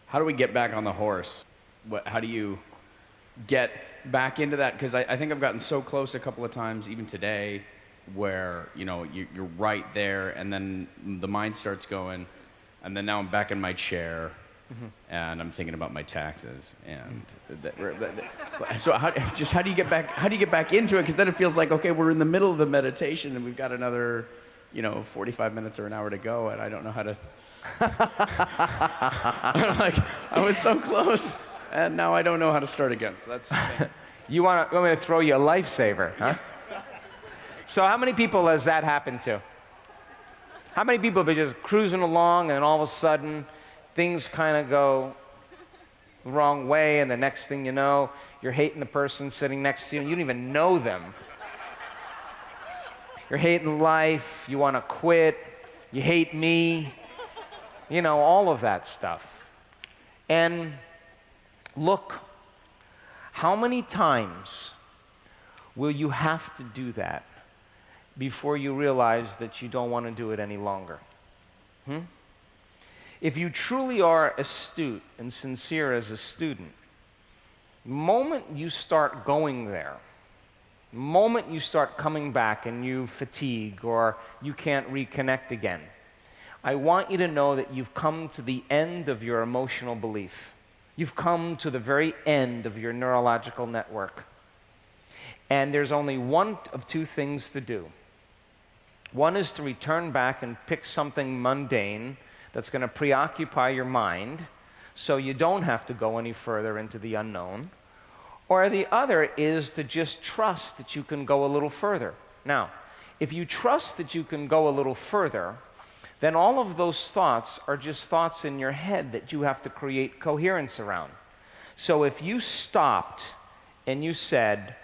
How do we get back on the horse? How do you get back into that? Because I think I've gotten so close a couple of times, even today, where you're right there, and then the mind starts going, and then now I'm back in my chair, and I'm thinking about my taxes, and so how do you get back? How do you get back into it? Because then it feels like, okay, we're in the middle of the meditation, and we've got another 45 minutes or an hour to go, and I don't know how to. Like, I was so close, and now I don't know how to start again. So that's. You want me to throw you a lifesaver, huh? So how many people has that happened to? How many people have been just cruising along, and all of a sudden, things kind of go the wrong way, and the next thing you know, you're hating the person sitting next to you, and you don't even know them. You're hating life. You want to quit. You hate me. All of that stuff. And look, how many times will you have to do that before you realize that you don't want to do it any longer? If you truly are astute and sincere as a student, the moment you start going there, the moment you start coming back and you fatigue or you can't reconnect again, I want you to know that you've come to the end of your emotional belief. You've come to the very end of your neurological network. And there's only one of two things to do. One is to return back and pick something mundane that's going to preoccupy your mind so you don't have to go any further into the unknown. Or the other is to just trust that you can go a little further. Now, if you trust that you can go a little further, then all of those thoughts are just thoughts in your head that you have to create coherence around. So if you stopped and you said,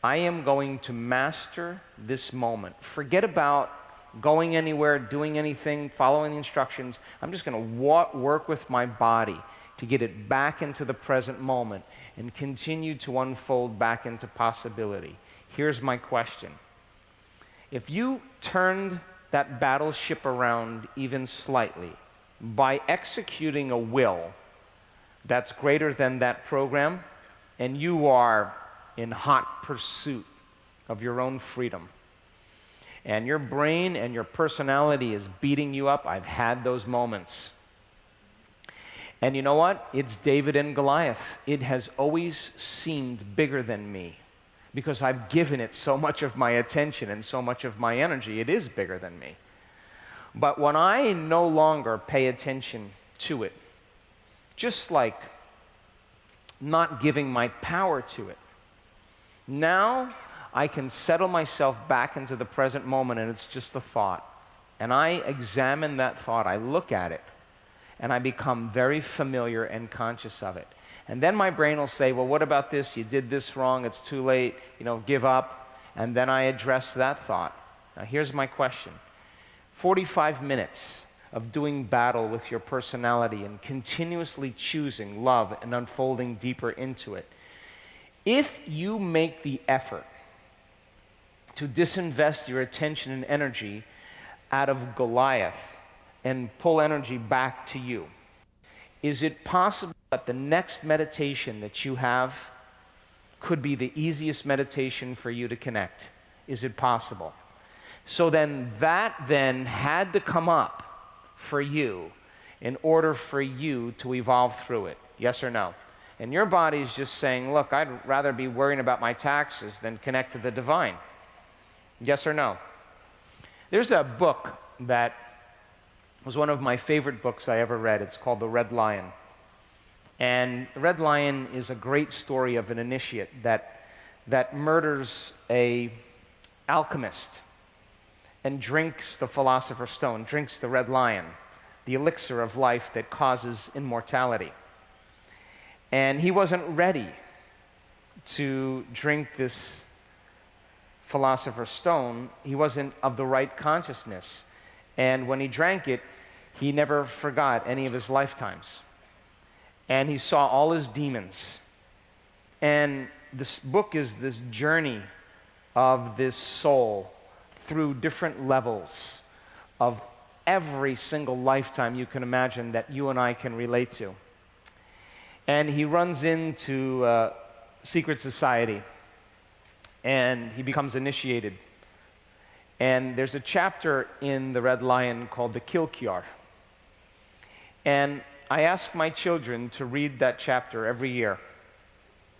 I am going to master this moment. Forget about going anywhere, doing anything, following the instructions. I'm just going to work with my body to get it back into the present moment and continue to unfold back into possibility. Here's my question. If you turned that battleship around even slightly by executing a will that's greater than that program, and you are in hot pursuit of your own freedom, and your brain and your personality is beating you up. I've had those moments. And you know what? It's David and Goliath. It has always seemed bigger than me, because I've given it so much of my attention and so much of my energy. It is bigger than me. But when I no longer pay attention to it, just like not giving my power to it, now I can settle myself back into the present moment, and it's just a thought. And I examine that thought, I look at it, and I become very familiar and conscious of it. And then my brain will say, well, what about this? You did this wrong, it's too late, give up. And then I address that thought. Now here's my question. 45 minutes of doing battle with your personality and continuously choosing love and unfolding deeper into it. If you make the effort to disinvest your attention and energy out of Goliath and pull energy back to you, is it possible that the next meditation that you have could be the easiest meditation for you to connect? Is it possible? So then that had to come up for you in order for you to evolve through it. Yes or no? And your body's just saying, look, I'd rather be worrying about my taxes than connect to the divine. Yes or no? There's a book that was one of my favorite books I ever read. It's called The Red Lion. And The Red Lion is a great story of an initiate that murders a alchemist and drinks the Philosopher's Stone, drinks the Red Lion, the elixir of life that causes immortality. And he wasn't ready to drink this Philosopher's Stone. He wasn't of the right consciousness. And when he drank it, he never forgot any of his lifetimes. And he saw all his demons. And this book is this journey of this soul through different levels of every single lifetime you can imagine that you and I can relate to. And he runs into secret society, and he becomes initiated. And there's a chapter in The Red Lion called The Kill Cure. And I ask my children to read that chapter every year.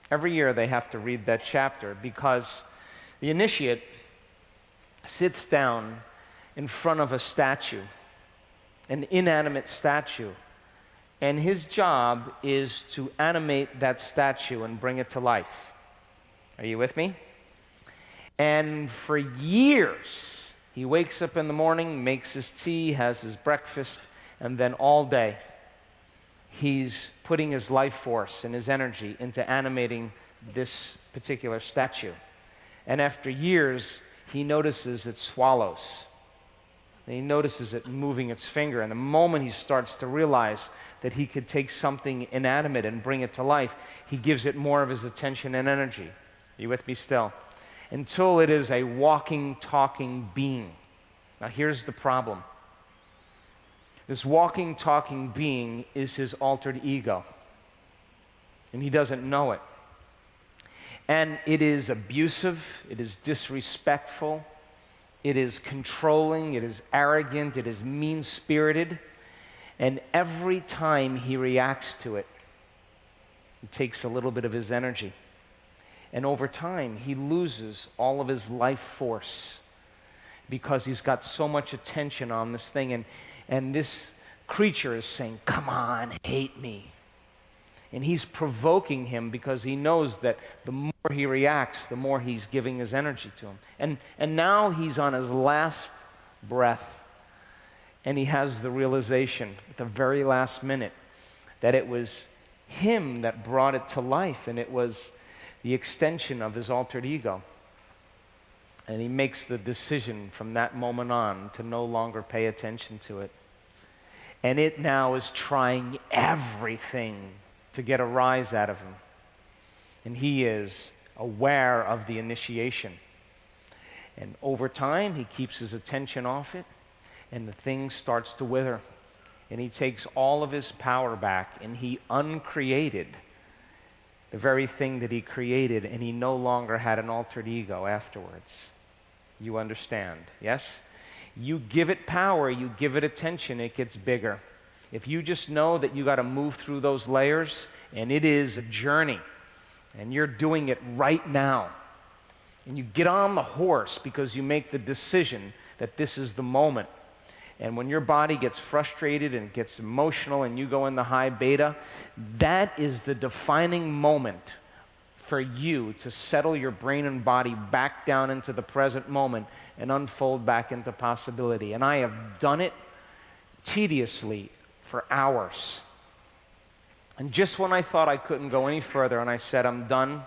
Every year they have to read that chapter because the initiate sits down in front of a statue, an inanimate statue, and his job is to animate that statue and bring it to life. Are you with me? And for years, he wakes up in the morning, makes his tea, has his breakfast, and then all day, he's putting his life force and his energy into animating this particular statue. And after years, he notices it swallows. And he notices it moving its finger. And the moment he starts to realize that he could take something inanimate and bring it to life, he gives it more of his attention and energy. Are you with me still? Until it is a walking, talking being. Now here's the problem. This walking, talking being is his altered ego. And he doesn't know it. And it is abusive, it is disrespectful, it is controlling, it is arrogant, it is mean-spirited. And every time he reacts to it, it takes a little bit of his energy. And over time, he loses all of his life force because he's got so much attention on this thing. And this creature is saying, come on, hate me. And he's provoking him because he knows that the more he reacts, the more he's giving his energy to him. And now he's on his last breath. And he has the realization at the very last minute that it was him that brought it to life. And it was the extension of his altered ego. And he makes the decision from that moment on to no longer pay attention to it. And it now is trying everything to get a rise out of him. And he is aware of the initiation. And over time, he keeps his attention off it, and the thing starts to wither. And he takes all of his power back, and he uncreated the very thing that he created, and he no longer had an altered ego afterwards. You understand, yes? You give it power, you give it attention, it gets bigger. If you just know that you got to move through those layers, and it is a journey, and you're doing it right now, and you get on the horse because you make the decision that this is the moment. And when your body gets frustrated and gets emotional and you go in the high beta, that is the defining moment for you to settle your brain and body back down into the present moment and unfold back into possibility. And I have done it tediously for hours. And just when I thought I couldn't go any further and I said, I'm done,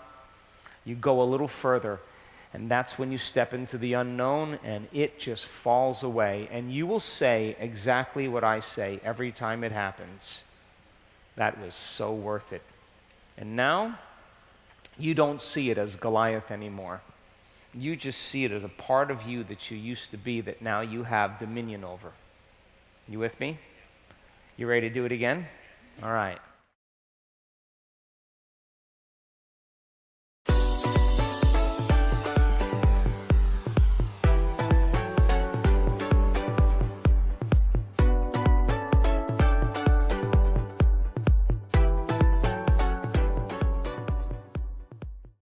you go a little further. And that's when you step into the unknown and it just falls away. And you will say exactly what I say every time it happens. That was so worth it. And now, you don't see it as Goliath anymore. You just see it as a part of you that you used to be that now you have dominion over. You with me? You ready to do it again? All right.